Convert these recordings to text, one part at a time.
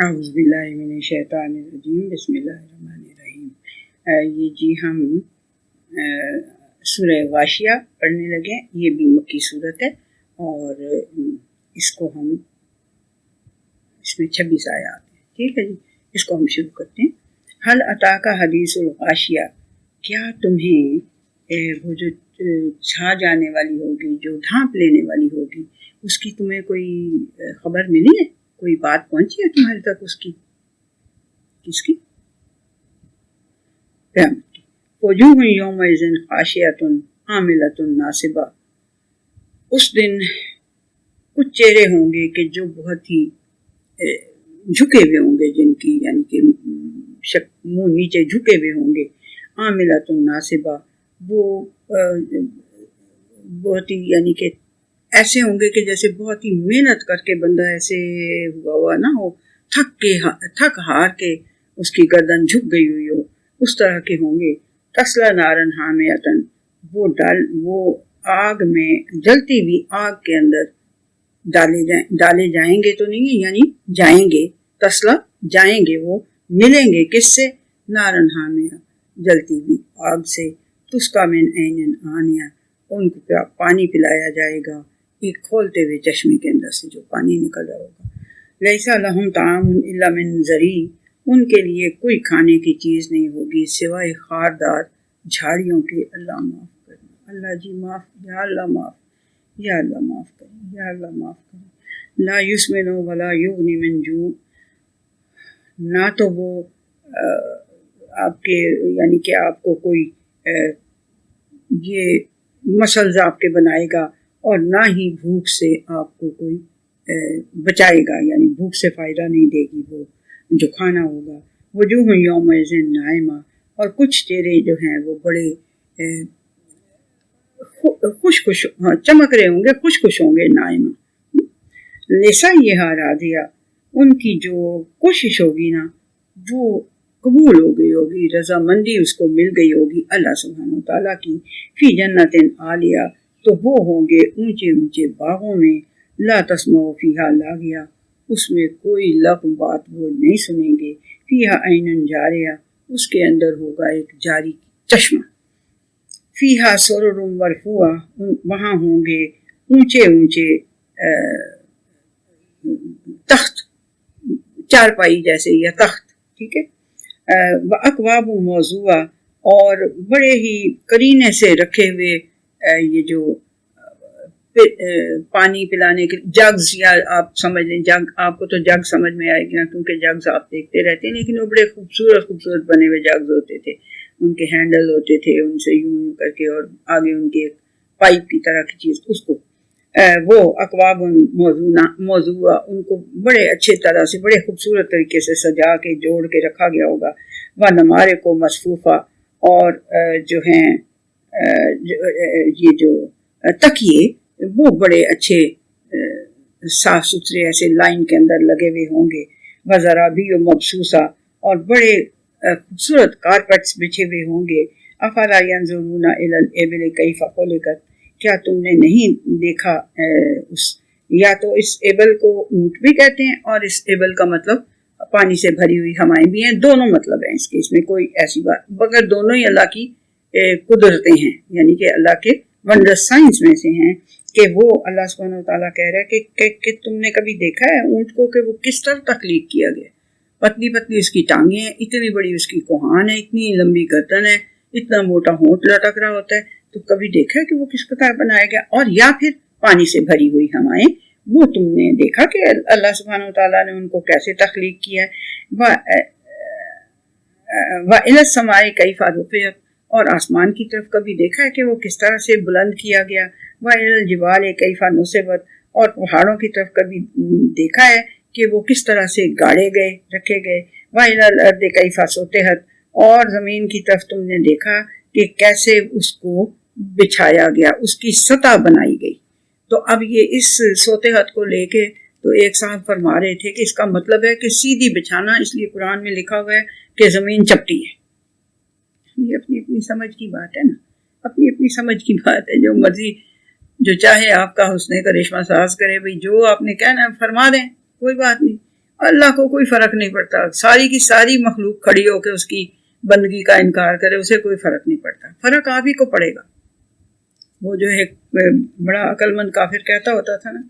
اعوذ باللہ من الشیطان الرجیم بسم اللہ الرحمن الرحیم۔ یہ جی ہم سورہ غاشیہ پڑھنے لگے۔ یہ بھی مکی صورت ہے اور اس کو ہم اس میں 26 آیات ہیں، ٹھیک ہے جی۔ اس کو ہم شروع کرتے ہیں۔ حل اتاک حدیث الغاشیہ، کیا تمہیں وہ جو چھا جانے والی ہوگی، جو ڈھانپ لینے والی ہوگی، اس کی تمہیں کوئی خبر ملی ہے؟ کوئی بات پہنچی ہے تمہارے تک اس کی؟ کس کی؟ قیامت کی۔ وجوہ یومئذ خاشعۃ عاملۃ ناصبہ، اس دن کچھ چہرے ہوں گے کہ جو بہت ہی جھکے ہوئے ہوں گے، جن کی یعنی کہ منہ نیچے جھکے ہوئے ہوں گے۔ عاملۃ ناصبہ، وہ بہت ہی یعنی کہ ایسے ہوں گے کہ جیسے بہت ہی محنت کر کے بندہ ایسے ہوا نہ ہو، تھک ہار کے اس کی گردن جھک گئی ہوئی ہو، اس طرح کے ہوں گے۔ تصلی نارن حامیۃ، وہ آگ میں جلتی ہوئی آگ کے اندر ڈالے جائیں گے، تو نہیں ہے یعنی جائیں گے، تصلا جائیں گے، وہ ملیں گے کس سے؟ نارن حامیہ، جلتی ہوئی آگ سے۔ تسقیٰ من عین آنیہ، ان کو پانی پلایا جائے گا ایک کھولتے ہوئے چشمے کے اندر سے جو پانی نکل رہا ہوگا۔ لیس لہم طعام الا من ضریع، ان کے لیے کوئی کھانے کی چیز نہیں ہوگی سوائے خاردار جھاڑیوں کے۔ اللہ معاف کرنا، اللہ جی معاف، یا اللہ معاف، یا اللہ معاف کریں، یا اللہ معاف کریں۔ لا یسمن ولا یغنی من جوع، نہ تو وہ آپ کے یعنی کہ آپ کو کوئی یہ مسلز آپ کے بنائے گا، اور نہ ہی بھوک سے آپ کو کوئی بچائے گا، یعنی بھوک سے فائدہ نہیں دے گی وہ جو کھانا ہوگا۔ وجوہ یومئذ ناعمہ، اور کچھ چہرے جو ہیں وہ بڑے خوش چمک رہے ہوں گے، خوش ہوں گے، ناعمہ۔ لسعیھا راضیہ، ان کی جو کوشش ہوگی نا وہ قبول ہو گئی ہوگی، رضامندی اس کو مل گئی ہوگی اللہ سبحانہ وتعالیٰ کی۔ فی جنت عالیہ، تو وہ ہوں گے اونچے اونچے باغوں میں۔ لا تسمع فیہا لاغیہ، اس میں کوئی لغو بات وہ نہیں سنیں گے۔ فیہا عین جاریہ، اس کے اندر ہوگا ایک جاری چشمہ۔ فیہا سرر مرفوعہ، وہاں ہوں گے اونچے اونچے تخت، چارپائی جیسے یا تخت، ٹھیک ہے۔ وَأَكْوَابٌ مَوْضُوعَةٌ، اور بڑے ہی قرینے سے رکھے ہوئے یہ جو پانی پلانے کے جگز، یا آپ سمجھ لیں جگ، آپ کو تو جگ سمجھ میں آئے گی نا، کیونکہ جگز آپ دیکھتے رہتے ہیں، لیکن وہ بڑے خوبصورت بنے ہوئے جگز ہوتے تھے، ان کے ہینڈل ہوتے تھے، ان سے یوں کر کے، اور آگے ان کے پائپ کی طرح کی چیز، اس کو وہ اکواب موضوعہ، ان کو بڑے اچھے طرح سے، بڑے خوبصورت طریقے سے سجا کے جوڑ کے رکھا گیا ہوگا۔ وَنَمَارِقُ مَصْفُوفَةٌ، اور جو ہیں یہ جو تکیے وہ بڑے اچھے صاف ستھرے ایسے لائن کے اندر لگے ہوئے ہوں گے۔ وَزَرَابِيُّ مَبْثُوثَةٌ، اور بڑے خوبصورت کارپیٹس بچھے ہوئے ہوں گے۔ أَفَلَا يَنظُرُونَ إِلَى الْإِبِلِ كَيْفَ خُلِقَتْ، کیا تم نے نہیں دیکھا یا تو اس ایبل کو اونٹ بھی کہتے ہیں، اور اس ایبل کا مطلب پانی سے بھری ہوئی ہوائیں بھی ہیں، دونوں مطلب ہیں اس کے، اس میں کوئی ایسی بات، مگر دونوں ہی اللہ کی قدرتیں ہیں، یعنی کہ اللہ کے ونڈر سائنس میں سے ہیں، کہ وہ اللہ سبحانہ وتعالیٰ کہہ رہا ہے کہ تم نے کبھی دیکھا ہے اونٹ کو کہ وہ کس طرح تخلیق کیا گیا؟ پتلی پتلی اس کی ٹانگیں ہیں، اتنی بڑی اس کی کوہان ہے، اتنی لمبی گردن ہے، اتنا موٹا ہونٹ لٹک رہا ہوتا ہے، تو کبھی دیکھا ہے کہ وہ کس طرح بنایا گیا؟ اور یا پھر پانی سے بھری ہوئی ہوائیں، وہ تم نے دیکھا کہ اللہ سبحانہ وتعالیٰ نے ان کو کیسے تخلیق کیا ہے؟ وَإِلَى السَّمَاءِ كَيْفَ رُفِعَتْ، اور آسمان کی طرف کبھی دیکھا ہے کہ وہ کس طرح سے بلند کیا گیا؟ وَإِلَى الْجِبَالِ كَيْفَ نُصِبَتْ، اور پہاڑوں کی طرف کبھی دیکھا ہے کہ وہ کس طرح سے گاڑے گئے، رکھے گئے؟ وَإِلَى الْأَرْضِ كَيْفَ سُطِحَتْ، اور زمین کی طرف تم نے دیکھا کہ کیسے اس کو بچھایا گیا، اس کی سطح بنائی گئی۔ تو اب یہ اس سوتحت کو لے کے تو ایک صاحب فرما رہے تھے کہ اس کا مطلب ہے کہ سیدھی بچھانا، اس لیے قرآن میں لکھا ہوا ہے کہ زمین چپٹی ہے۔ یہ اپنی اپنی سمجھ کی بات ہے نا، اپنی اپنی سمجھ کی بات ہے، جو مرضی جو چاہے آپ کا حسن کرشمہ ساز کرے، بھئی جو آپ نے کہنا ہے فرما دیں، کوئی بات نہیں۔ اللہ کو کوئی فرق نہیں پڑتا، ساری کی ساری مخلوق کھڑی ہو کے اس کی بندگی کا انکار کرے، اسے کوئی فرق نہیں پڑتا، فرق آپ ہی کو پڑے گا۔ وہ جو ایک بڑا عقل مند کافر کہتا ہوتا تھا نا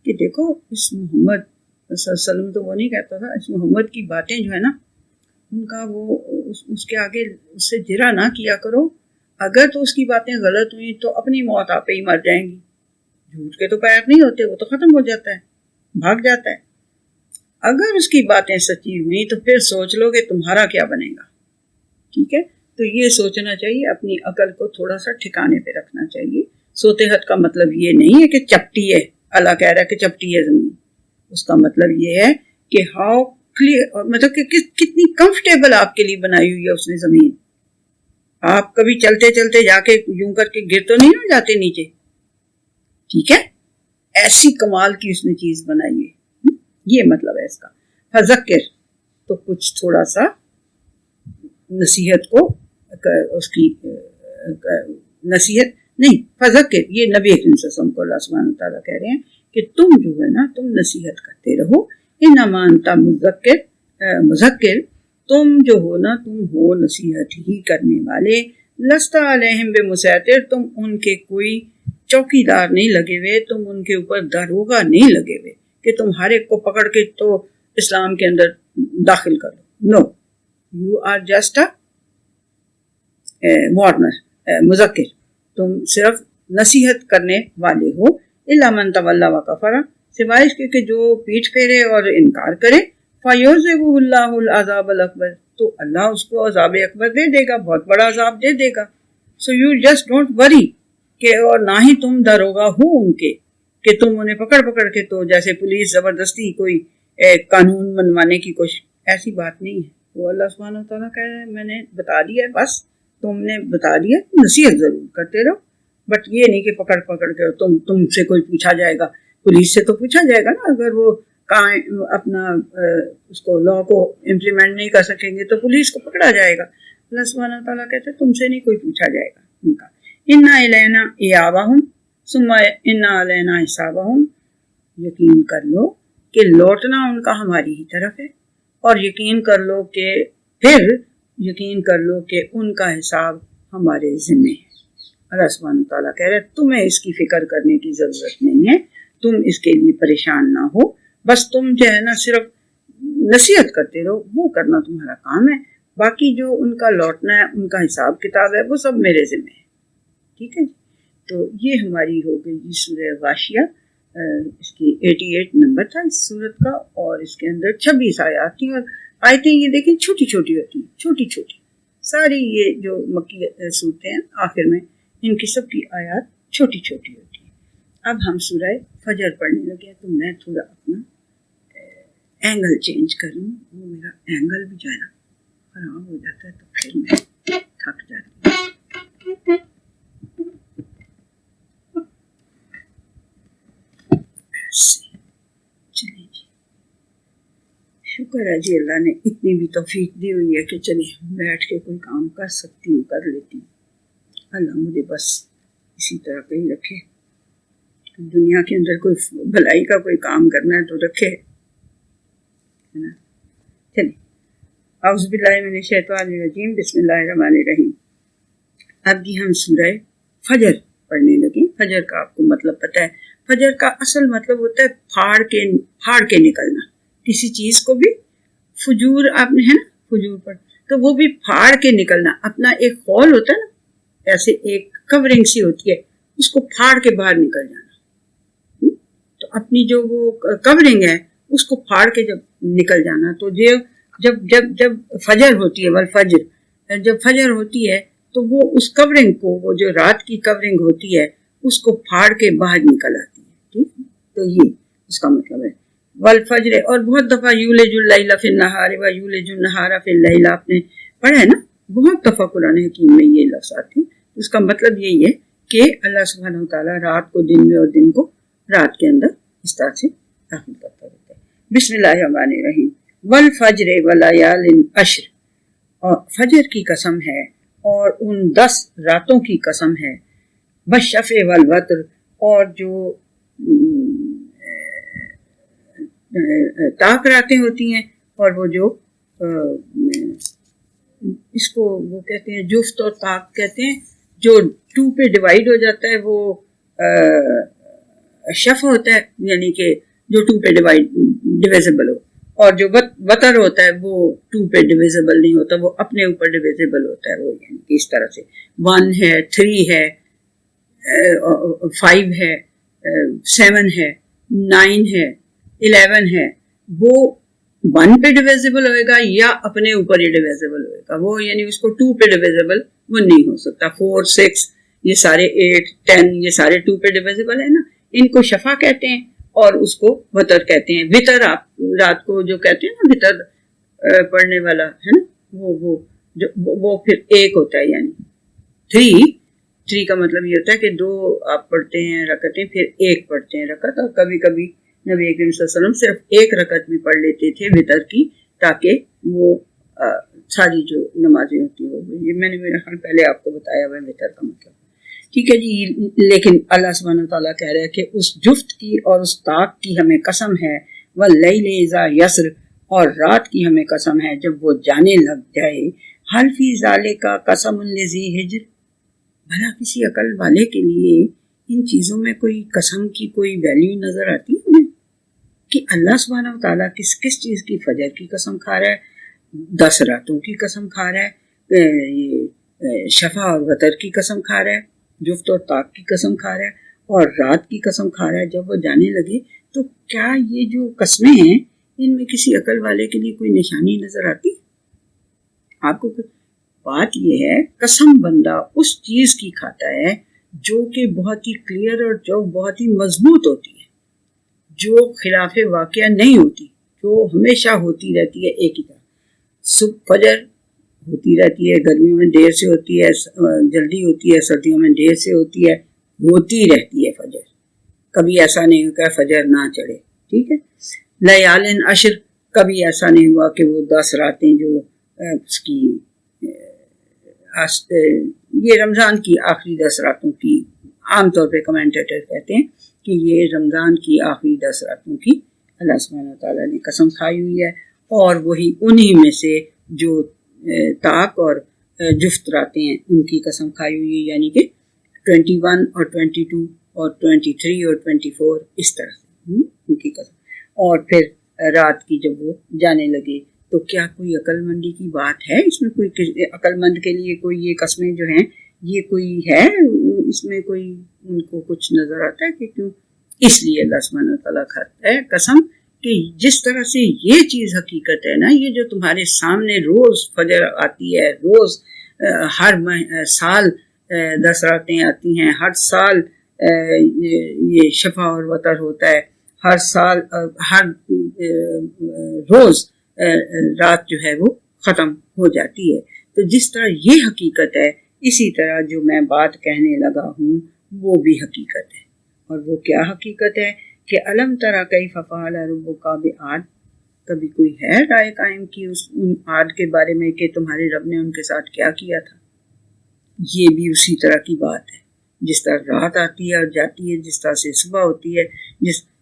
کہ دیکھو اس محمد صلی اللہ علیہ وسلم تو وہ نہیں کہتا تھا، اس محمد کی باتیں جو ہے نا ان کا وہ اس کے آگے اس سے جرا نہ کیا کرو، اگر تو اس کی باتیں غلط ہوئی تو اپنی موت آپ ہی مر جائیں گی، جھوٹ کے تو پیر نہیں ہوتے، وہ تو ختم ہو جاتا ہے، بھاگ جاتا ہے، اگر اس کی باتیں سچی ہوئی تو پھر سوچ لو کہ تمہارا کیا بنے گا، ٹھیک ہے؟ تو یہ سوچنا چاہیے، اپنی عقل کو تھوڑا سا ٹھکانے پہ رکھنا چاہیے۔ سوتے حد کا مطلب یہ نہیں ہے کہ چپٹی ہے، اللہ کہہ رہا ہے کہ چپٹی ہے زمین، اس کا مطلب یہ ہے کہ ہاؤ کلیئر، مطلب کہ کتنی کمفرٹیبل آپ کے لیے بنائی ہوئی ہے اس نے زمین، آپ کبھی چلتے چلتے جا کے یوں کر کے گر تو نہیں ہو جاتے نیچے، ٹھیک ہے؟ ایسی کمال کی اس نے چیز بنائی ہے، یہ مطلب ہے اس کا۔ فذکر تو کچھ تھوڑا سا نصیحت کو اس کی نصیحت نہیں، فذکر یہ نبی اکرم صلی اللہ علیہ وسلم کو اللہ سبحانہ وتعالیٰ کہہ رہے ہیں کہ تم جو ہے نا تم نصیحت کرتے رہو، انما انت مذکر، تم جو ہو نا تم ہو نصیحت ہی کرنے والے، لست علیہم بمسیطر، تم ان کے کوئی چوکی دار نہیں لگے ہوئے، تم ان کے اوپر داروغہ نہیں لگے ہوئے کہ تم ہر ایک کو پکڑ کے تو اسلام کے اندر داخل کرو، no, you are just a warner, مذکر، تم صرف نصیحت کرنے والے ہو، الا من تولی وکفر، سوائے اس کے کہ جو پیٹھ پھیرے اور انکار کرے، فیعذبہ اللہ العذاب الاکبر، تو اللہ اس کو عذاب اکبر دے دے گا، بہت بڑا عذاب دے دے گا۔ So you just don't worry, کہ اور نہ ہی تم داروغہ ہو ان کے کہ تم انہیں پکڑ پکڑ کے تو جیسے پولیس زبردستی کوئی قانون منوانے کی کوشش، ایسی بات نہیں ہے۔ وہ اللہ سبحانہ وتعالیٰ کہہ رہے ہیں میں نے بتا دیا، بس تم نے بتا دیا، نصیحت ضرور کرتے رہو، بٹ یہ نہیں کہ پکڑ پکڑ کے تم سے کوئی پوچھا جائے گا، پولیس سے تو پوچھا جائے گا نا، اگر وہ اپنا اس کو لا کو امپلیمنٹ نہیں کر سکیں گے تو پولیس کو پکڑا جائے گا۔ اللہ سبحانہ وتعالیٰ کہتے ہیں تم سے نہیں کوئی پوچھا جائے گا ان کا۔ انا الینا ایابہم ثم انا علینا حسابہم، یقین کر لو کہ لوٹنا ان کا ہماری ہی طرف ہے، اور یقین کر لو کہ ان کا حساب ہمارے ذمے ہے۔ اللہ سبحانہ وتعالیٰ کہہ رہے تمہیں اس کی فکر کرنے کی ضرورت نہیں ہے، تم اس کے لیے پریشان نہ ہو، بس تم جو ہے نا صرف نصیحت کرتے رہو، وہ کرنا تمہارا کام ہے، باقی جو ان کا لوٹنا ہے، ان کا حساب کتاب ہے، وہ سب میرے ذمے ہے، ٹھیک ہے جی۔ تو یہ ہماری ہو گئی سورہ غاشیہ، اس کی 88 نمبر تھا اس سورت کا، اور اس کے اندر 26 آیات تھیں، اور آیتیں یہ دیکھیں چھوٹی چھوٹی ہوتی ہیں، چھوٹی چھوٹی ساری یہ جو مکی صورتیں ہیں آخر میں ان کی سب کی آیات چھوٹی چھوٹی ہوتی ہیں۔ اب ہم سورہ فجر پڑھنے لگے، تو میں تھوڑا اپنا اینگل چینج کروں، وہ میرا اینگل بھی جو ہے نا خراب ہو جاتا ہے تو پھر میں تھک جاتی ہوں۔ چلیں جی، شکر ہے جی اللہ نے اتنی بھی توفیق دی ہوئی ہے کہ چلے بیٹھ کے کوئی کام کر سکتی ہوں، کر لیتی ہوں۔ اللہ مجھے بس اسی طرح کہیں رکھے، دنیا کے اندر کوئی بھلائی کا کوئی کام کرنا ہے تو رکھے، ہے نا۔ چلیں، اعوذ باللہ من الشیطان الرجیم، بسم اللہ الرحمن الرحیم۔ اب جی ہم سورہ فجر پڑھنے لگے۔ فجر کا آپ کو مطلب پتہ ہے، فجر کا اصل مطلب ہوتا ہے پھاڑ کے نکلنا، کسی چیز کو بھی فجور، آپ نے ہے نا فجور پر، تو وہ بھی پھاڑ کے نکلنا، اپنا ایک ہول ہوتا ہے نا، ایسے ایک کورنگ سی ہوتی ہے، اس کو پھاڑ کے باہر نکل جانا، تو اپنی جو وہ کورنگ ہے اس کو پھاڑ کے جب نکل جانا، تو جب فجر ہوتی ہے، والفجر، جب فجر ہوتی ہے تو وہ اس کورنگ کو، وہ جو رات کی کورنگ ہوتی ہے اس کو پھاڑ کے باہر نکل آتی ہے، ٹھیک، تو یہ اس کا مطلب ہے والفجر۔ اور بہت دفعہ یولج اللیل فی النہار و یولج النہار فی اللیل آپ نے پڑھا ہے نا، بہت دفعہ قرآن حکیم میں یہ لفظ آتے ہیں، اس کا مطلب یہی ہے کہ اللہ سبحانہ وتعالیٰ رات کو دن میں اور دن کو رات کے اندر اس طرح سے داخل کرتا رہتا ہے۔ بسم اللہ الرحمن الرحیم، والفجر ولیال عشر، اور فجر کی قسم ہے اور ان 10 راتوں کی قسم ہے، والشفع والوتر، اور جو طاق راتیں ہوتی ہیں، اور وہ جو اس کو وہ کہتے ہیں جفت اور طاق کہتے ہیں، جو 2 پہ ڈیوائڈ ہو جاتا ہے وہ شفع ہوتا ہے، یعنی کہ جو 2 پہ ڈیویزیبل ہو، اور جو وتر ہوتا ہے وہ 2 پہ ڈیویزیبل نہیں ہوتا، وہ اپنے اوپر ڈیویزیبل ہوتا ہے، وہ یعنی کہ اس طرح سے 1 ہے، 3 ہے، 5 ہے، 7 ہے، 9 ہے، 11 ہے، وہ 1 پہ ڈیویزیبل ہوئے گا یا اپنے اوپر ہی ڈیویزیبل ہوئے گا، وہ یعنی اس کو 2 پہ ڈیویزیبل وہ نہیں ہو سکتا۔ 4 6 یہ سارے 8 10 یہ سارے 2 پہ ڈیویزیبل ہے نا، ان کو شفع کہتے ہیں اور اس کو وتر کہتے ہیں۔ وتر آپ رات کو جو کہتے ہیں نا وتر پڑھنے والا ہے نا، وہ پھر 1 ہوتا ہے، یعنی 3 کا مطلب یہ ہوتا ہے کہ 2 آپ پڑھتے ہیں رکعتیں، پھر 1 پڑھتے ہیں رکعت، اور کبھی کبھی نبی کریم صلی اللہ علیہ وسلم صرف 1 رکعت بھی پڑھ لیتے تھے وتر کی، تاکہ وہ ساری جو نمازیں ہوتی ہیں وہ، یہ میں نے میرا خیال پہلے آپ کو بتایا ہوا ہے وتر کا مطلب، ٹھیک ہے جی۔ لیکن اللہ سبحانہ وتعالیٰ کہہ رہا ہے کہ اس جفت کی اور اس طاق کی ہمیں قسم ہے، واللیل اذا یسر، اور رات کی ہمیں قسم ہے جب وہ جانے لگ جائے، حل فی ذالک قسم لذی حجر، بھلا کسی عقل والے کے لیے ان چیزوں میں کوئی قسم کی کوئی ویلیو نظر آتی ہے کہ اللہ سبحانہ وتعالیٰ کس چیز کی فجر کی قسم کھا رہا ہے، 10 راتوں کی قسم کھا رہا ہے، یہ شفع اور وتر کی قسم کھا رہا ہے، جفت اور طاق کی قسم کھا رہا ہے، اور رات کی قسم کھا رہا ہے جب وہ جانے لگے، تو کیا یہ جو قسمیں ہیں ان میں کسی عقل والے کے لیے کوئی نشانی نظر آتی ہے آپ کو؟ بات یہ ہے قسم بندہ اس چیز کی کھاتا ہے جو کہ بہت ہی کلیئر اور جو بہت ہی مضبوط ہوتی ہے، جو خلاف واقعہ نہیں ہوتی، جو ہمیشہ ہوتی رہتی ہے ایک ہی طرح۔ صبح فجر ہوتی رہتی ہے، گرمیوں میں دیر سے ہوتی ہے، جلدی ہوتی ہے، سردیوں میں دیر سے ہوتی ہے رہتی ہے فجر، کبھی ایسا نہیں ہوا کہ فجر نہ چڑھے، ٹھیک ہے۔ لیال عشر، کبھی ایسا نہیں ہوا کہ وہ 10 راتیں جو اس کی یہ رمضان کی آخری 10 راتوں کی، عام طور پہ کمنٹیٹر کہتے ہیں کہ یہ رمضان کی آخری 10 راتوں کی اللہ سبحانہ وتعالیٰ نے قسم کھائی ہوئی ہے، اور وہی انہی میں سے جو طاق اور جفت راتیں ہیں ان کی قسم کھائی ہوئی ہے، یعنی کہ 21 اور 22 اور 23 اور 24 اس طرح سے ان کی قسم۔ اور پھر رات کی جب وہ جانے لگے، تو کیا کوئی عقل مندی کی بات ہے اس میں؟ کوئی عقل مند کے لیے کوئی یہ قسمیں جو ہیں یہ کوئی ہے اس میں کوئی ان کو کچھ نظر آتا ہے کہ کیوں؟ اس لیے اللہ سبحانہ وتعالیٰ کھاتا ہے قسم کہ جس طرح سے یہ چیز حقیقت ہے نا، یہ جو تمہارے سامنے روز فجر آتی ہے، روز ہر سال 10 راتیں آتی ہیں، ہر سال یہ شفع اور وتر ہوتا ہے، ہر سال ہر روز رات جو ہے وہ ختم ہو جاتی ہے۔ تو جس طرح یہ حقیقت ہے، اسی طرح جو میں بات کہنے لگا ہوں وہ بھی حقیقت ہے۔ اور وہ کیا حقیقت ہے کہ الم تری کیف فعل ربک بعاد، کبھی کوئی ہے رائے قائم کی ان عاد کے بارے میں کہ تمہارے رب نے ان کے ساتھ کیا کیا تھا؟ یہ بھی اسی طرح کی بات ہے، جس طرح رات آتی ہے اور جاتی ہے، جس طرح سے صبح ہوتی ہے،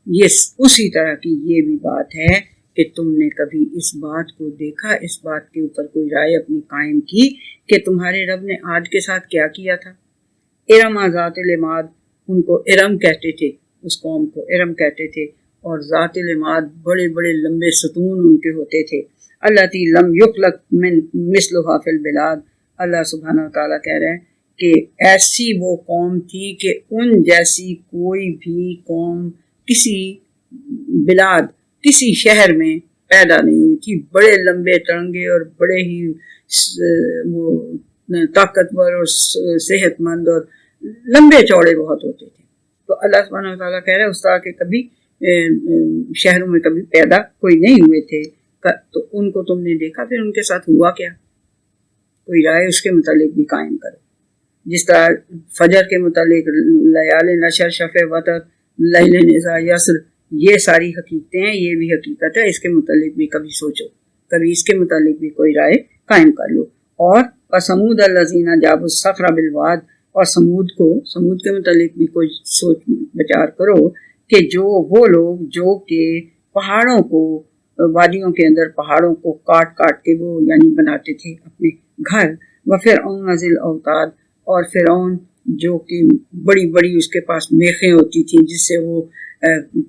یہ اسی طرح کی یہ بھی بات ہے کہ تم نے کبھی اس بات کو دیکھا، اس بات کے اوپر کوئی رائے اپنی قائم کی کہ تمہارے رب نے عاد کے ساتھ کیا کیا تھا؟ ارم ذات العماد، ان کو ارم کہتے تھے، اس قوم کو ارم کہتے تھے، اور ذات العماد بڑے بڑے لمبے ستون ان کے ہوتے تھے، اللاتی لم یخلق من مثلها فی البلاد، اللہ سبحانہ وتعالیٰ کہہ رہے ہیں کہ ایسی وہ قوم تھی کہ ان جیسی کوئی بھی قوم کسی بلاد، کسی شہر میں پیدا نہیں ہوئی تھی، بڑے لمبے تڑنگے اور بڑے ہی وہ طاقتور اور صحت مند اور لمبے چوڑے بہت ہوتے تھے۔ تو اللہ سبحانہ وتعالیٰ کہہ رہے ہیں اس طرح کے کبھی شہروں میں کبھی پیدا کوئی نہیں ہوئے تھے، تو ان کو تم نے دیکھا، پھر ان کے ساتھ ہوا کیا؟ کوئی رائے اس کے متعلق بھی قائم کرو، جس طرح فجر کے متعلق لیال عشر، شفع وتر، لیل اذا یسر، یہ ساری حقیقتیں ہیں، یہ بھی حقیقت ہے، اس کے متعلق بھی کبھی سوچو، کبھی اس کے متعلق بھی کوئی رائے قائم کر لو۔ اور سمود الذین جابوا الصخر بالواد، اور سمود کے متعلق بھی کوئی سوچ بچار کرو کہ جو وہ لوگ جو کہ پہاڑوں کو وادیوں کے اندر پہاڑوں کو کاٹ کاٹ کے وہ یعنی بناتے تھے اپنے گھر. وفرعون ذی الاوتاد، اور فرعون جو کہ بڑی بڑی اس کے پاس میخیں ہوتی تھیں جس سے وہ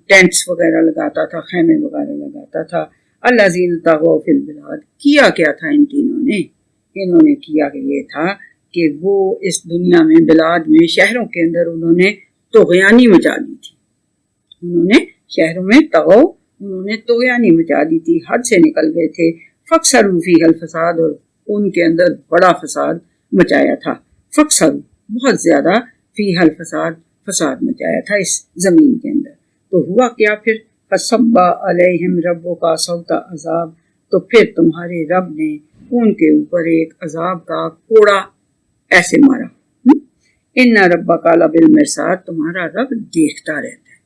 ٹینٹس وغیرہ لگاتا تھا، خیمے وغیرہ لگاتا تھا. الذین طغوا فی البلاد، کیا کیا تھا ان تینوں نے؟ انہوں نے کیا کہ یہ تھا کہ وہ اس دنیا میں بلاد میں شہروں کے اندر انہوں نے طغیانی مچا دی تھی. انہوں نے شہروں میں انہوں نے طغیانی مچا دی تھی، حد سے نکل گئے تھے. فاکثروا فیہا الفساد، اور ان کے اندر بڑا فساد مچایا تھا. فاکثروا، بہت زیادہ، فیہا الفساد، فساد مچایا تھا اس زمین کے اندر. تو ہوا کیا پھر؟ فصب علیہم ربک صوت عذاب، تو پھر تمہارے رب نے ان کے اوپر ایک عذاب کا کوڑا ایسے مارا. ان ربک لبالمرصاد، تمہارا رب دیکھتا رہتا ہے،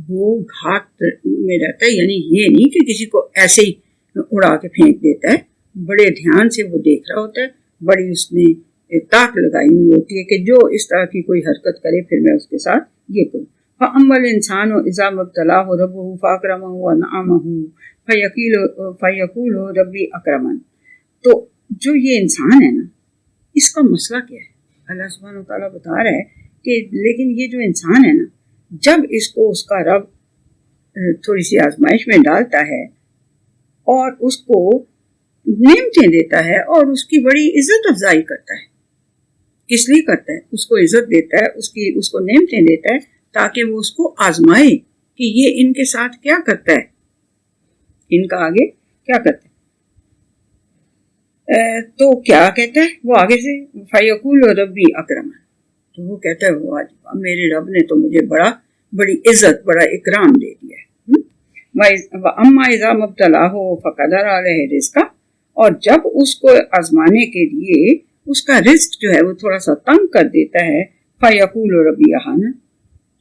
وہ گھات میں رہتا ہے. یعنی یہ نہیں کہ کسی کو ایسے ہی اڑا کے پھینک دیتا ہے، بڑے دھیان سے وہ دیکھ رہا ہوتا ہے. بڑی اس نے تاک لگائی ہوئی ہوتی ہے کہ جو اس طرح کی کوئی حرکت کرے پھر میں اس کے ساتھ یہ کروں. فَأَمَّا الْإِنسَانُ إِذَا مَا ابْتَلَاهُ رَبُّهُ فَأَكْرَمَهُ وَنَعَمَهُ فَيَقُولُ رَبِّي أَكْرَمَنِ. تو جو یہ انسان ہے نا، اس کا مسئلہ کیا ہے؟ اللہ سبحانہ وتعالیٰ بتا رہا ہے کہ لیکن یہ جو انسان ہے نا، جب اس کو اس کا رب تھوڑی سی آزمائش میں ڈالتا ہے اور اس کو نعمتیں دیتا ہے اور اس کی بڑی عزت افزائی کرتا ہے. کس لیے کرتا ہے؟ اس کو عزت دیتا ہے، اس کو نعمتیں دیتا ہے تاکہ وہ اس کو آزمائے کہ یہ ان کے ساتھ کیا کرتا ہے، ان کا آگے کیا کرتا ہے. تو کیا کہتا ہے وہ آگے سے؟ فَيَقُولُ رَبِّي أَكْرَمَنِ، تو وہ کہتا ہے واہ، میرے رب نے تو مجھے بڑی عزت، بڑا اکرام دے دیا ہے. وَأَمَّا إِذَا مَا ابْتَلَاهُ فَقَدَرَ عَلَيْهِ رِزْقَهُ، اور جب اس کو آزمانے کے لیے اس کا رزق جو ہے وہ تھوڑا سا تنگ کر دیتا ہے، فَيَقُولُ رَبِّي أَهَانَ،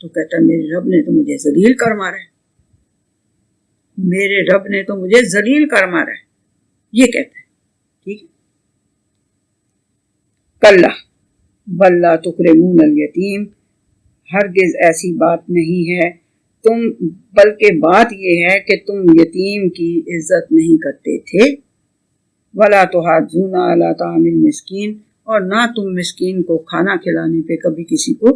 تو کہتا ہے میرے رب نے تو مجھے ذلیل کر مارا ہے، میرے رب نے تو مجھے ذلیل کر مارا ہے، یہ کہتا ہے. ٹھیک ہے. کلّا بل لا تکرمون الیتیم، ہرگز ایسی بات نہیں ہے تم، بلکہ بات یہ ہے کہ تم یتیم کی عزت نہیں کرتے تھے. ولا تحاضون علی طعام المسکین، اور نہ تم مسکین کو کھانا کھلانے پہ کبھی کسی کو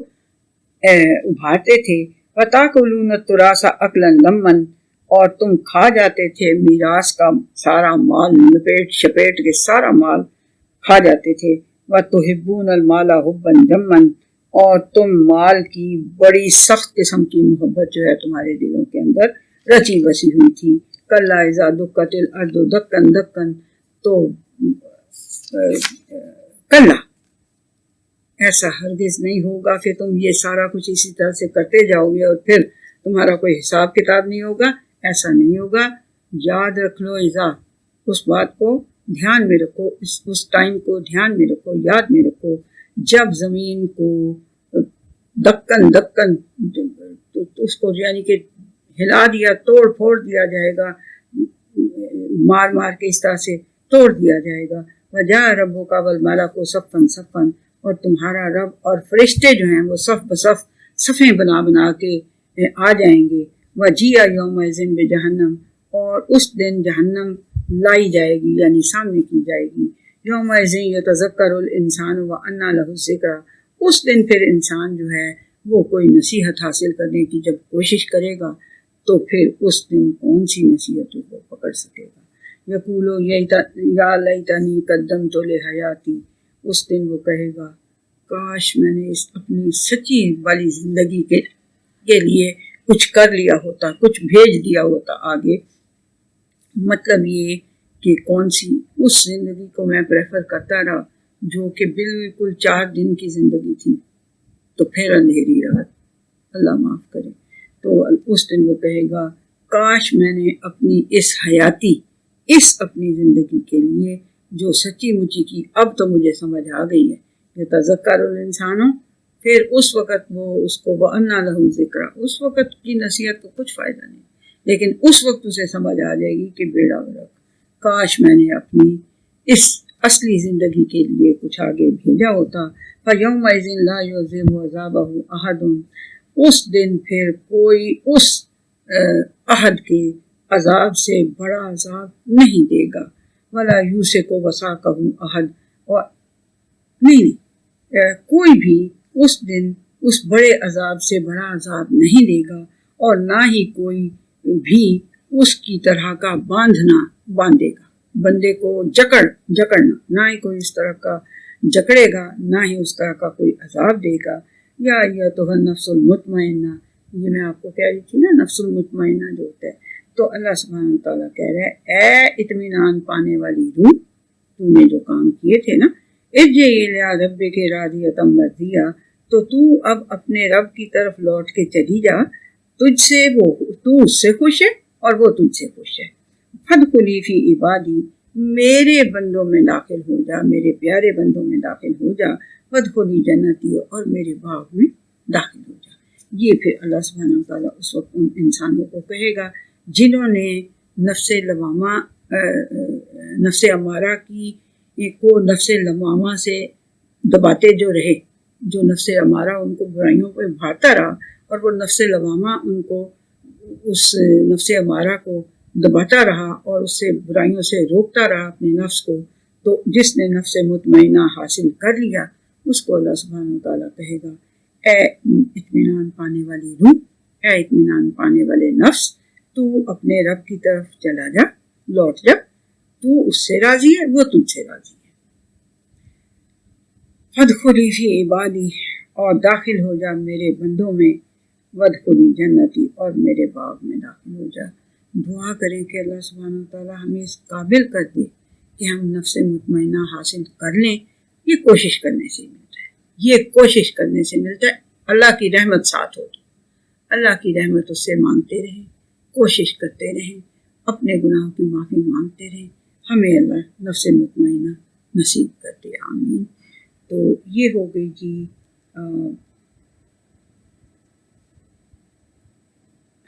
ابھارتے تھے. وتاکلون التراث اکلا لما، اور تم کھا جاتے تھے میراث کا سارا مال، لپیٹ شپیٹ کے سارا مال کھا جاتے تھے. وتحبون المال حبا جما، اور تم مال کی بڑی سخت قسم کی محبت جو ہے تمہارے دلوں کے اندر رچی بسی ہوئی تھی. کلا اذا دکت الارض دکن دکن، تو کلا ایسا ہرگز نہیں ہوگا کہ تم یہ سارا کچھ اسی طرح سے کرتے جاؤ گے اور پھر تمہارا کوئی حساب کتاب نہیں ہوگا. ایسا نہیں ہوگا. یاد رکھ لو اذا، اس بات کو دھیان میں رکھو، اس ٹائم کو دھیان میں رکھو، یاد میں رکھو، جب زمین کو دکن دکن، اس کو یعنی کہ ہلا دیا، توڑ پھوڑ دیا جائے گا، مار مار کے اس طرح سے توڑ دیا جائے گا. وجاء ربک والملک صفا صفا، اور تمہارا رب اور فرشتے جو ہیں وہ صف بصف صفیں بنا بنا کے آ جائیں گے. وجیء یومئذ بجہنم، اور اس دن جہنم لائی جائے گی یعنی سامنے کی جائے گی. یومئذ یتذکر الانسان وانى له الذکریٰ، اس دن پھر انسان جو ہے وہ کوئی نصیحت حاصل کرنے کی جب کوشش کرے گا تو پھر اس دن کون سی نصیحتوں کو پکڑ سکے گا. یقولو یا لیتنی قدمت لحیاتی، اس دن وہ کہے گا کاش میں نے اس اپنی سچی والی زندگی کے لیے کچھ کر لیا ہوتا، کچھ بھیج دیا ہوتا آگے. مطلب یہ کہ کون سی اس زندگی کو میں پریفر کرتا رہا جو کہ بالکل 4 دن کی زندگی تھی، تو پھر اندھیری رات، اللہ معاف کرے. تو اس دن وہ کہے گا کاش میں نے اپنی اس حیاتی، اس اپنی زندگی کے لیے جو سچی مچی کی، اب تو مجھے سمجھ آ گئی ہے کہ تذکر الانسانوں، پھر اس وقت وہ اس کو وَأَنَّى لَهُ الذِّكْرَىٰ، اس وقت کی نصیحت کو کچھ فائدہ نہیں، لیکن اس وقت اسے سمجھ آ جائے گی کہ بیڑا غرق، کاش میں نے اپنی اس اصلی زندگی کے لیے کچھ آگے بھیجا ہوتا. فَيَوْمَئِذٍ لَا يُعَذِّبُ عَذَابَهُ أَحَدٌ، اس دن پھر کوئی اس عہد کے عذاب سے بڑا عذاب نہیں دے گا. ولا یوسک وثاقہ احد، اور نہیں کوئی بھی اس دن اس بڑے عذاب سے بڑا عذاب نہیں دے گا، اور نہ ہی کوئی بھی اس کی طرح کا باندھنا باندھے گا. بندے کو جکڑنا، نہ ہی کوئی اس طرح کا جکڑے گا، نہ ہی اس طرح کا کوئی عذاب دے گا. یا تو نفس المطمئنہ، یہ میں آپ کو کہہ رہی تھی نا نفس المطمئنہ جو ہوتا ہے، تو اللہ سبحانہ تعالیٰ کہہ رہا ہے اے اطمینان پانے والی روح، تو نے جو کام کیے تھے نا، ارجعی الی ربک راضیۃ مرضیہ، تو تو اب اپنے رب کی طرف لوٹ کے چلی جا، تو اس سے خوش ہے اور وہ تجھ سے خوش ہے. فادخلی فی عبادی، میرے بندوں میں داخل ہو جا، میرے پیارے بندوں میں داخل ہو جا. وادخلی جنتی، اور میرے باغ میں داخل ہو جا. یہ پھر اللہ سبحانہ وتعالیٰ اس وقت ان انسانوں کو کہے گا جنہوں نے نفس لوامہ نفس امارہ کو نفس لوامہ سے دباتے جو رہے، جو نفس امارہ ان کو برائیوں پہ بھاتا رہا، اور وہ نفس لوامہ ان کو اس نفس امارہ کو دباتا رہا اور اس سے برائیوں سے روکتا رہا اپنے نفس کو. تو جس نے نفس مطمئنہ حاصل کر لیا، اس کو اللہ سبحانہ وتعالیٰ کہے گا اے اطمینان پانے والی روح، اے اطمینان پانے والے نفس، تو اپنے رب کی طرف چلا جا، لوٹ جا، تو اس سے راضی ہے، وہ تجھ سے راضی ہے. فادخلی فی عبادی، اور داخل ہو جا میرے بندوں میں. وادخلی جنتی، اور میرے باغ میں داخل ہو جا. دعا کریں کہ اللہ سبحانہ وتعالیٰ ہمیں اس قابل کر دے کہ ہم نفس مطمئنہ حاصل کر لیں. یہ کوشش کرنے سے ملتا ہے، یہ کوشش کرنے سے ملتا ہے. اللہ کی رحمت ساتھ ہو تو اللہ کی رحمت اس سے مانگتے رہیں، کوشش کرتے رہیں، اپنے گناہوں کی معافی مانگتے رہیں. ہمیں اللہ نفس مطمئنہ نصیب کرتے، آمین. تو یہ ہو گئی جی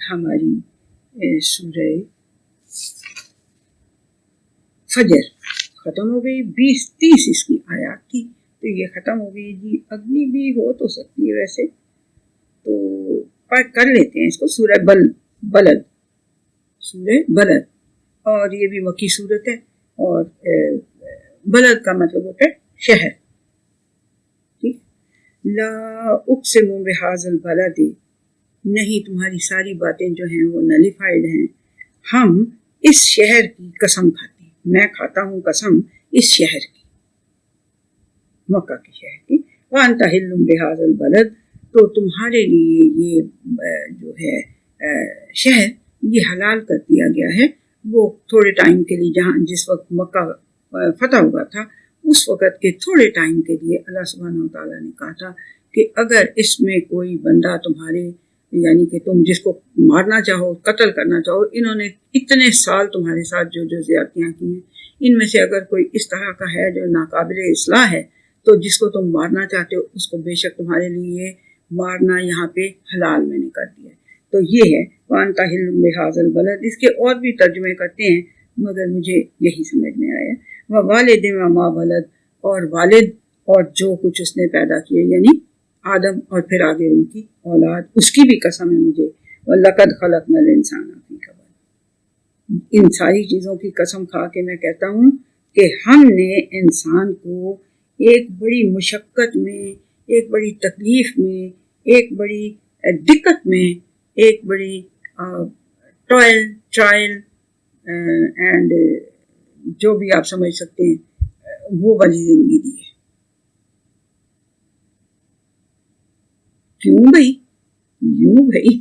ہماری سورہ فجر ختم ہو گئی. 20-30 اس کی آیات تھی، تو یہ ختم ہو گئی جی. اگلی بھی ہو تو سکتی ہے ویسے، تو کر لیتے ہیں اس کو. سورہ بلد، سورہ بلد، اور یہ بھی مکی صورت ہے. اور بلد کا مطلب ہوتا ہے شہر. ٹھیک، لا اقسم بہذا البلد، نہیں تمہاری ساری باتیں جو ہیں وہ نلیفائڈ ہیں. ہم اس شہر کی قسم کھاتے ہیں، میں کھاتا ہوں قسم اس شہر کی، مکہ کے شہر کی. وانت حل بہذا البلد، تو تمہارے لیے یہ جو ہے شہر یہ حلال کر دیا گیا ہے. وہ تھوڑے ٹائم کے لیے، جس وقت مکہ فتح ہوا تھا، اس وقت کے تھوڑے ٹائم کے لیے اللہ سبحانہ وتعالیٰ نے کہا تھا کہ اگر اس میں کوئی بندہ تمہارے، یعنی کہ تم جس کو مارنا چاہو، قتل کرنا چاہو، انہوں نے اتنے سال تمہارے ساتھ جو زیادتیاں کی ہیں، ان میں سے اگر کوئی اس طرح کا ہے جو ناقابل اصلاح ہے، تو جس کو تم مارنا چاہتے ہو اس کو بے شک تمہارے لیے مارنا یہاں پہ حلال میں نے کر دیا. تو یہ ہے وانت حل بہذا البلد. اس کے اور بھی ترجمے کرتے ہیں، مگر مجھے یہی سمجھ میں آیا. ووالد وما ولد، اور والد اور جو کچھ اس نے پیدا کیا، یعنی آدم اور پھر آگے ان کی اولاد، اس کی بھی قسم ہے مجھے. وَلَقَدْ خَلَقْنَا الْإِنسَانَ فِي كَبَدٍ، ان ساری چیزوں کی قسم کھا کے میں کہتا ہوں کہ ہم نے انسان کو ایک بڑی مشقت میں، ایک بڑی تکلیف میں، ایک بڑی دقت میں، ایک بڑی ٹرائل اینڈ جو بھی آپ سمجھ سکتے ہیں وہ والی زندگی دی ہے. کیوں بھائی؟ یوں بھائی.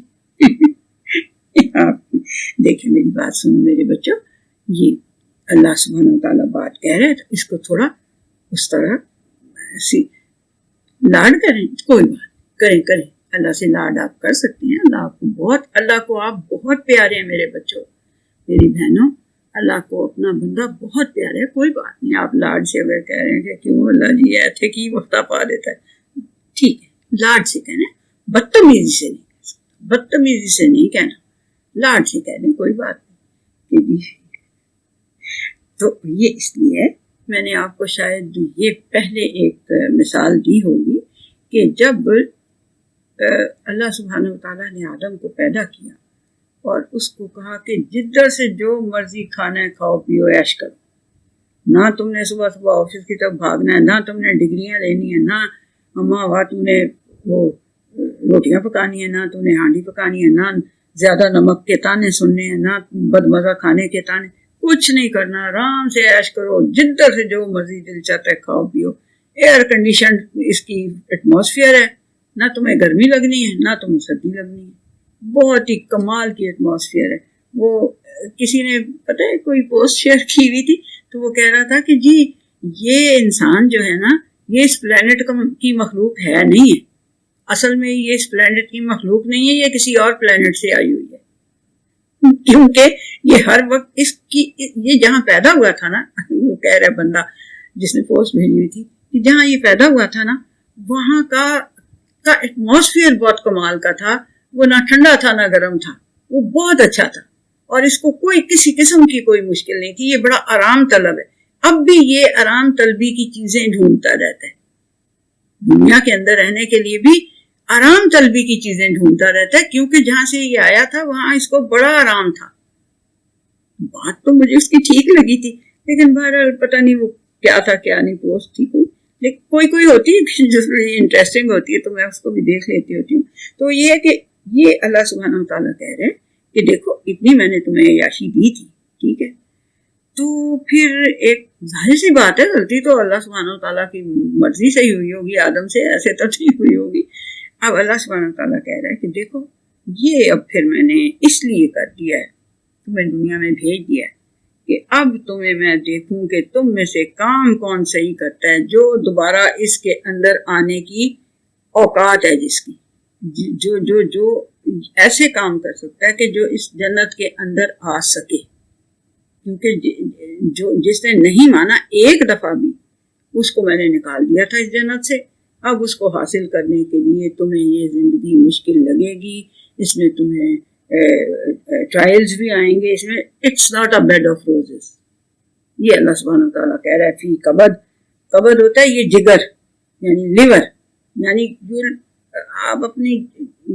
آپ دیکھیں، میری بات سنو میرے بچوں، یہ اللہ سبحانہ وتعالیٰ بات کہہ رہے ہیں تو اس کو تھوڑا اس طرح لاڈ کریں. کوئی بات کریں، اللہ سے لاڈ آپ کر سکتے ہیں. اللہ کو آپ بہت پیارے ہیں میرے بچوں، میری بہنوں. اللہ کو اپنا بندہ بہت پیارا ہے. کوئی بات نہیں، آپ لاڈ سے اگر کہہ رہے ہیں کہ کیوں اللہ جی ایتھے کی وقتہ پا دیتا ہے، ٹھیک ہے، لاڈ سے کہنا، بدتمیزی سے نہیں کہہ سکتا، بدتمیزی سے نہیں کہنا، لاڈ سے کہہ دیں، کوئی بات نہیں. تو یہ اس لیے میں نے آپ کو شاید یہ پہلے ایک مثال دی ہوگی کہ جب اللہ سبحانہ وتعالیٰ نے آدم کو پیدا کیا اور اس کو کہا کہ جدھر سے جو مرضی کھانا ہے کھاؤ پیو عیش کرو، نہ تم نے صبح صبح آفس کی طرف بھاگنا ہے، نہ تم نے ڈگریاں لینی ہیں، نہ ماں تم نے وہ روٹیاں پکانی ہیں، نہ تم نے ہانڈی پکانی ہے، نہ زیادہ نمک کے تانے سننے ہیں، نہ بدمزہ کھانے کے تانے، کچھ نہیں کرنا، آرام سے عیش کرو، جدھر سے جو مرضی دل چاہتا ہے کھاؤ پیو، ایئر کنڈیشن اس کی ایٹماسفیئر ہے، نہ تمہیں گرمی لگنی ہے نہ تمہیں سردی لگنی ہے، بہت ہی کمال کی ایٹماسفیئر ہے۔ وہ کسی نے پتہ ہے کوئی پوسٹ شیئر کی ہوئی تھی، تو وہ کہہ رہا تھا کہ جی یہ انسان جو ہے نا یہ اس پلانٹ کی مخلوق ہے نہیں ہے، اصل میں یہ اس پلانٹ کی مخلوق نہیں ہے، یہ کسی اور پلانٹ سے آئی ہوئی ہے، کیونکہ یہ ہر وقت اس کی یہ جہاں پیدا ہوا تھا نا، وہ کہہ رہا بندہ جس نے پوسٹ بھیجی ہوئی تھی کہ جہاں یہ پیدا ہوا تھا نا وہاں کا ایٹماسفیئر بہت کمال کا تھا، وہ نہ ٹھنڈا تھا نہ گرم تھا، وہ بہت اچھا تھا، اور اس کو کوئی کسی قسم کی کوئی مشکل نہیں تھی، یہ بڑا آرام طلب ہے۔ اب بھی یہ آرام طلبی کی چیزیں ڈھونڈتا رہتا ہے، دنیا کے اندر رہنے کے لیے بھی آرام طلبی کی چیزیں ڈھونڈتا رہتا ہے، کیونکہ جہاں سے یہ آیا تھا وہاں اس کو بڑا آرام تھا۔ بات تو مجھے اس کی ٹھیک لگی تھی، لیکن بہرحال پتہ نہیں وہ کیا تھا کیا نہیں، پوسٹ تھی کوئی، لیکن کوئی ہوتی ہے جو انٹرسٹنگ ہوتی ہے تو میں اس کو بھی دیکھ لیتی ہوتی ہوں۔ تو یہ ہے کہ یہ اللہ سبحانہ وتعالیٰ کہہ رہے ہیں کہ دیکھو اتنی میں نے تمہیں عیاشی دی تھی، ٹھیک ہے، تو پھر ایک ظاہر سی بات ہے غلطی تو اللہ سبحانہ وتعالیٰ کی مرضی سے ہی ہوئی ہوگی، آدم سے ایسے تو نہیں ہوئی ہوگی۔ اب اللہ سبحانہ وتعالیٰ کہہ رہا ہے کہ دیکھو یہ اب پھر میں نے اس لیے کر دیا ہے، تمہیں دنیا میں بھیج دیا ہے کہ اب تمہیں میں دیکھوں کہ تم میں سے کام کون صحیح کرتا ہے، جو دوبارہ اس کے اندر آنے کی اوقات ہے، جس کی جو جو جو ایسے کام کر سکتا ہے کہ جو اس جنت کے اندر آ سکے، کیونکہ جو جس نے نہیں مانا ایک دفعہ بھی، اس کو میں نے نکال دیا تھا اس جنت سے، اب اس کو حاصل کرنے کے لیے تمہیں یہ زندگی مشکل لگے گی، اس میں تمہیں ٹرائلز بھی آئیں گے، اس میں it's not a bed of roses. یہ اللہ سبحانہ وتعالیٰ کہہ رہا ہے فی کبد، کبد ہوتا ہے یہ جگر یعنی لیور، یعنی آپ اپنی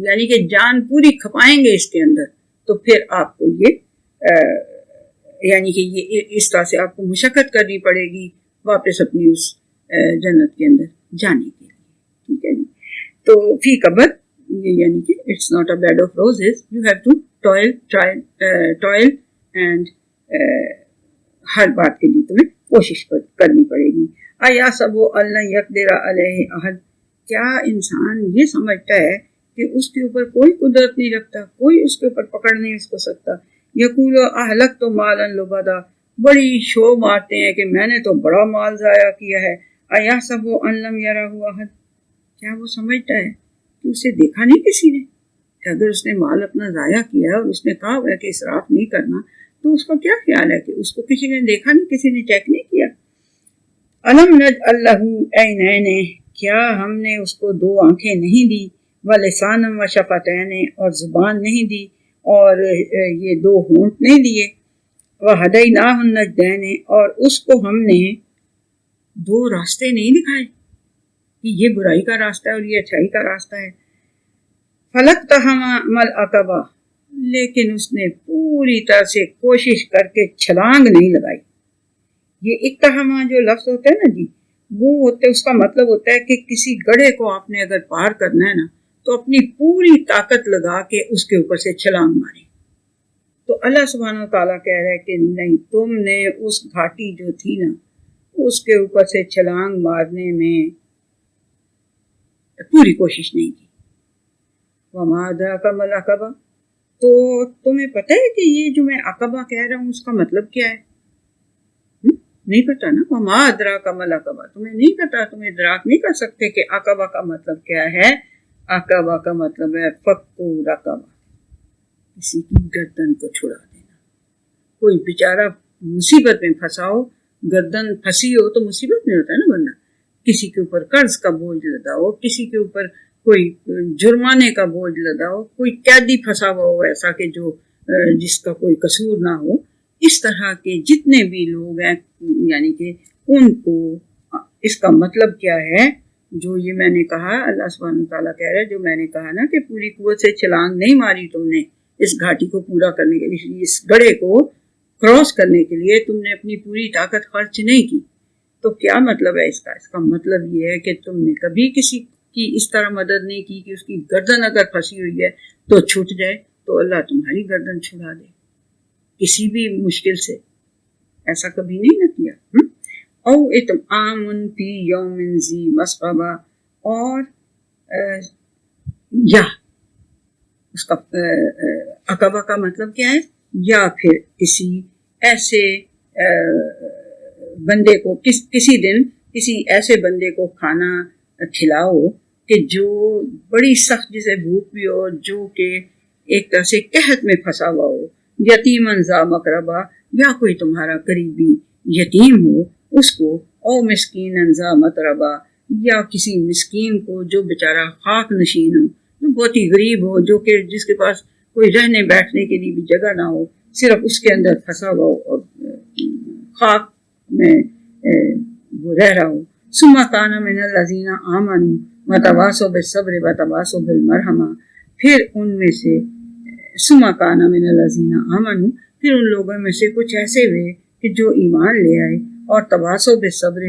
یعنی کہ جان پوری کھپائیں گے اس کے اندر، تو پھر آپ کو یہ یعنی کہ یہ اس طرح سے آپ کو مشقت کرنی پڑے گی واپس اپنی اس جنت کے اندر جانے کے لیے، ٹھیک ہے جی۔ تو فی کبد یہ یعنی کہ it's not a bed of roses, you have to toil and ہر بات کے لیے تمہیں کوشش کرنی پڑے گی۔ آیا سب اللہ یقدر علیہ احد، کیا انسان یہ سمجھتا ہے کہ اس کے اوپر کوئی قدرت نہیں رکھتا، کوئی اس کے اوپر پکڑ نہیں اس کو سکتا؟ یقول اہلک تو مالا لبدا، بڑی شو مارتے ہیں کہ میں نے تو بڑا مال ضائع کیا ہے۔ آیا سب ان لم یرہ احد، کیا وہ سمجھتا ہے کہ اسے دیکھا نہیں کسی نے؟ کہ اگر اس نے مال اپنا ضائع کیا اور اس نے کہا ہوا ہے کہ اسراف نہیں کرنا، تو اس کا کیا خیال ہے کہ اس کو کسی نے دیکھا نہیں، کسی نے چیک نہیں کیا؟ الم نجعل لہ عینین، کیا ہم نے اس کو دو آنکھیں نہیں دی، ولسانا وشفتین، اور زبان نہیں دی، اور یہ دو ہونٹ نہیں دیے، وہدیناہ النجدین، اور اس کو ہم نے دو راستے نہیں دکھائے کہ یہ برائی کا راستہ ہے اور یہ اچھائی کا راستہ ہے۔ فلقتحم العقبہ، لیکن اس نے پوری طرح سے کوشش کر کے چھلانگ نہیں لگائی۔ یہ اقتحامہ جو لفظ ہوتا ہے نا جی، وہ ہوتے اس کا مطلب ہوتا ہے کہ کسی گڑھے کو آپ نے اگر پار کرنا ہے نا تو اپنی پوری طاقت لگا کے اس کے اوپر سے چھلانگ ماری۔ تو اللہ سبحانہ وتعالیٰ کہہ رہا ہے کہ نہیں، تم نے اس گھاٹی جو تھی نا اس کے اوپر سے چھلانگ مارنے میں پوری کوشش نہیں کی۔ وما ادراک ما العقبہ، تو تمہیں پتہ ہے کہ یہ جو میں عقبہ کہہ رہا ہوں اس کا مطلب کیا ہے؟ نہیں پتا نا، وما ادراک ما العقبہ، تمہیں نہیں پتا، تم ادراک نہیں کر سکتے کہ عقبہ کا مطلب کیا ہے۔ عقبہ کا مطلب ہے فک رقبہ، کسی کی گردن کو چھڑا دینا۔ کوئی بیچارہ مصیبت میں پھنسا ہو، گردن پھنسی ہو تو مصیبت میں ہوتا ہے نا بندہ، کسی کے اوپر قرض کا بوجھ لدا ہو، کسی کے اوپر کوئی جرمانے کا بوجھ لدا ہو، کوئی قیدی پھنسا ہوا ہو ایسا کہ جو جس کا کوئی قصور نہ ہو، اس طرح کے جتنے بھی لوگ ہیں یعنی کہ ان کو اس کا مطلب کیا ہے جو یہ میں نے کہا، اللہ سبحانہ وتعالیٰ کہہ رہا ہے جو میں نے کہا نا کہ پوری قوت سے چھلانگ نہیں ماری تم نے، اس گھاٹی کو پورا کرنے کے لیے، اس گڑھے کو کراس کرنے کے لیے تم نے اپنی پوری طاقت خرچ نہیں کی. تو کیا مطلب ہے اس کا؟ اس کا مطلب یہ ہے کہ تم نے کبھی کسی کی اس طرح مدد نہیں کی کہ اس کی گردن اگر پھنسی ہوئی ہے تو چھوٹ جائے تو اللہ تمہاری گردن چھڑا دے کسی بھی مشکل سے. ایسا کبھی نہیں نہ کیا. او اطعام فی یوم ذی مسغبہ، اور یا اس کا عقبہ کا مطلب کیا ہے؟ یا پھر کسی ایسے بندے کو کسی دن کسی ایسے بندے کو کھانا کھلاؤ کہ جو بڑی سخت، جسے بھوک بھی ہو، جو کہ ایک طرح سے قحط میں پھنسا ہوا ہو. یتیمن ذا مقربہ، یا کوئی تمہارا قریبی یتیم ہو اس کو، او مسکین ذا متربہ، یا کسی مسکین کو جو بیچارہ خاک نشین ہو، جو بہت ہی غریب ہو، جو کہ جس کے پاس کوئی رہنے بیٹھنے کے لیے بھی جگہ نہ ہو، صرف اس کے اندر پھنسا ہوا ہو اور خاک میں وہ رہ رہا ہو. ثم کان من الذین آمنوا وتواصوا بالصبر وتواصوا بالمرحمہ، پھر ان میں سے ثم کان من الذین آمنوا، پھر ان لوگوں میں سے کچھ ایسے ہوئے کہ جو ایمان لے آئے اور تواصوا بالصبر،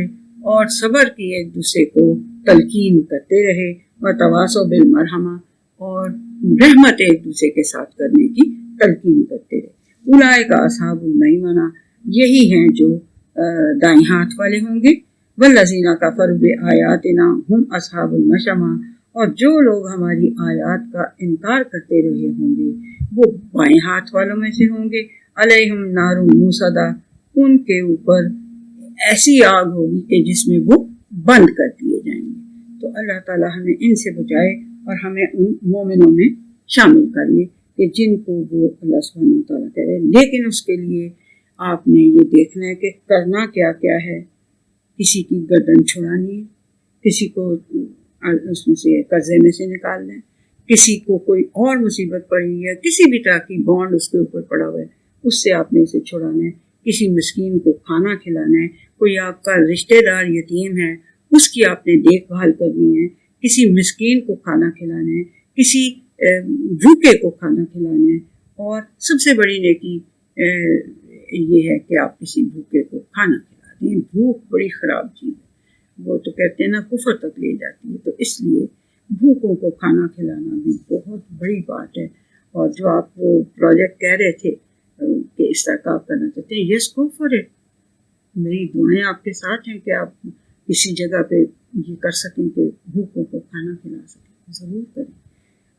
اور صبر کی ایک دوسرے کو تلقین کرتے رہے، وتواصوا بالمرحمہ، اور رحمت ایک دوسرے کے ساتھ کرنے کی تلقین کرتے رہے. اولئک اصحاب المیمنہ، یہی ہیں جو دائیں ہاتھ والے ہوں گے. والذین کفروا بآیاتنا ہم اصحاب المشأمہ، اور جو لوگ ہماری آیات کا انکار کرتے رہے ہوں گے وہ بائیں ہاتھ والوں میں سے ہوں گے. علیہم نار موصدہ، ان کے اوپر ایسی آگ ہوگی کہ جس میں وہ بند کر دیے جائیں گے. تو اللہ تعالیٰ ہمیں ان سے بچائے اور ہمیں ان مومنوں میں شامل کر لے کہ جن کو وہ اللہ سبحانہ وتعالیٰ کرے. لیکن اس کے لیے آپ نے یہ دیکھنا ہے کہ کرنا کیا کیا ہے. کسی کی گردن چھڑانی ہے، کسی کو اس میں سے قرضے میں سے نکالنا ہے، کسی کو کوئی اور مصیبت پڑی ہے، کسی بھی طرح کی بانڈ اس کے اوپر پڑا ہوا ہے، اس سے آپ نے اسے چھڑانا ہے. کسی مسکین کو کھانا کھلانا ہے، کوئی آپ کا رشتہ دار یتیم ہے اس کی آپ نے دیکھ بھال کرنی ہے، کسی مسکین کو کھانا کھلانا ہے، کسی بھوکے کو کھانا کھلانا ہے. اور سب سے بڑی نیکی یہ ہے کہ آپ کسی بھوکے کو کھانا کھلا دیں. بھوک بڑی خراب چیز ہے، وہ تو کہتے ہیں نا کفر تک لے جاتی ہے. تو اس لیے بھوکوں کو کھانا کھلانا بھی بہت بڑی بات ہے. اور جو آپ وہ پروجیکٹ کہہ رہے تھے کہ اس طرح کا آپ کرنا چاہتے ہیں، یس گو فار اٹ. میری دعائیں آپ کے ساتھ ہیں کہ آپ کسی جگہ پہ یہ کر سکیں کہ بھوکوں کو کھانا کھلا سکیں. ضرور کریں.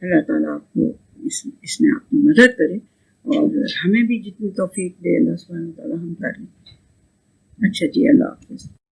اللہ تعالیٰ آپ کو اس میں آپ کی مدد کرے اور ہمیں بھی جتنی توفیق دے اللہ سبحانہ وتعالیٰ ہم کریں. اچھا جی، اللہ حافظ.